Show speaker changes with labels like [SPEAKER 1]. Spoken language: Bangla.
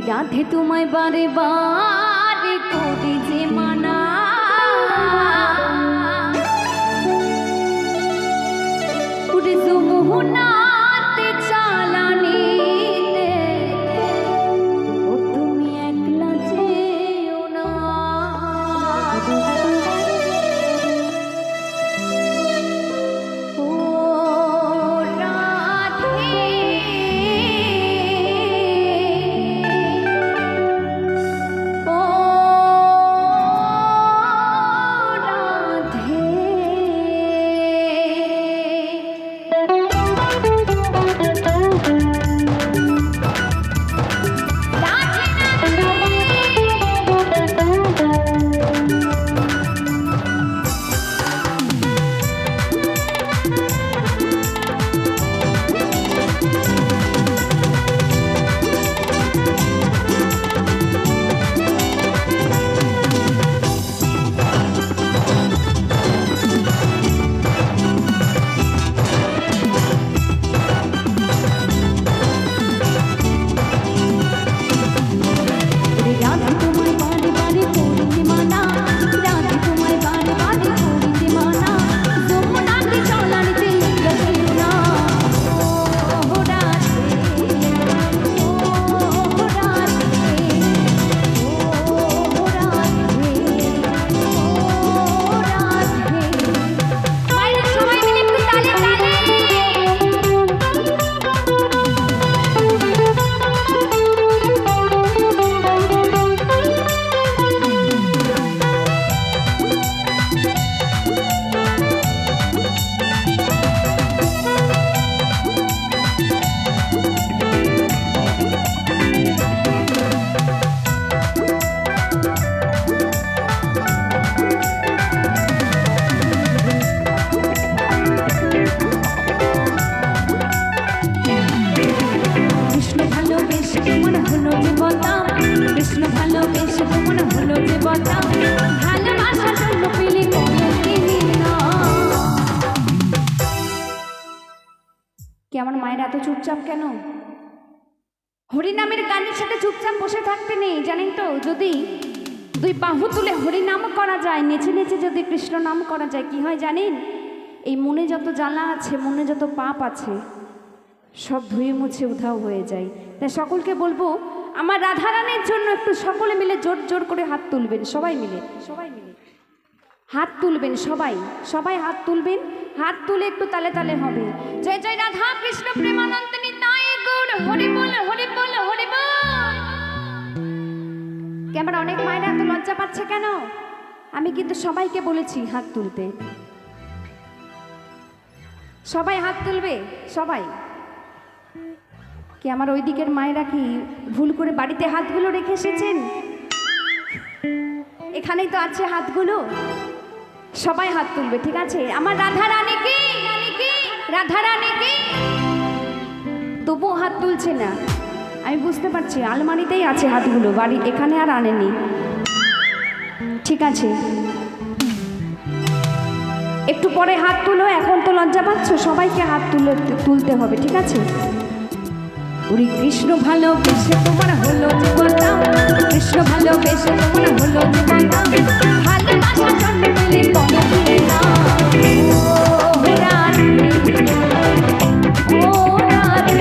[SPEAKER 1] রাধে তোমায় বারে বারে করি যে মানা, উড়ে যমুনাতে চালানিতে ও তুমি একলা যেও না। ও রাধে ও রাধে কি আমার মায়ের এত চুপচাপ কেন? হরিনামের গানের সাথে চুপচাপ বসে থাকতে নেই, জানেন তো? যদি দুই বাহু তুলে হরিনাম করা যায়, নেচে নেচে যদি কৃষ্ণ নাম করা যায়, কি হয় জানেন? এই মনে যত জ্বালা আছে, মনে যত পাপ আছে, সব ধুয়ে মুছে উধাও হয়ে যায়। তাই সকলকে বলবো, আমার রাধারানীর জন্য একটু সকলে মিলে জোর জোর করে হাত তুলবেন, সবাই মিলে হাত তুলবেন, সবাই হাত তুলবেন। হাত তুলে একটু তালে তালে হবে। জয় জয় রাধা কৃষ্ণ প্রেমানন্দ নিতাই গৌর হরি বল হরি বল হরি বল। ক্যামেরা অনেক মায়েরা এত লজ্জা পাচ্ছে কেন? আমি কিন্তু সবাইকে বলেছি হাত তুলতে। সবাই হাত তুলবে, সবাই। কি আমার ওই দিকের মায়েরা কি ভুল করে বাড়িতে হাতগুলো রেখে এসেছেন? এখানেই তো আছে হাতগুলো। সবাই হাত তুলবে, ঠিক আছে? আমার রাধারানী কি, রাধারানী কি? তবুও হাত তুলছে না, আমি বুঝতে পারছি। আলমারিতেই আছে হাতগুলো, বাড়ি এখানে আর আনেনি। ঠিক আছে, একটু পরে হাত তুলো। এখন তো লজ্জা পাচ্ছ, সবাইকে হাত তুলতে হবে, ঠিক আছে? ওরে কৃষ্ণ ভালোবেসে তোমার হলো জীবনটা, কৃষ্ণ ভালোবেসে তোমার হলো জীবনটা, ভালোবাসা জন্ম পেলে কোনো দিলে না। ও রাধে ও রাধে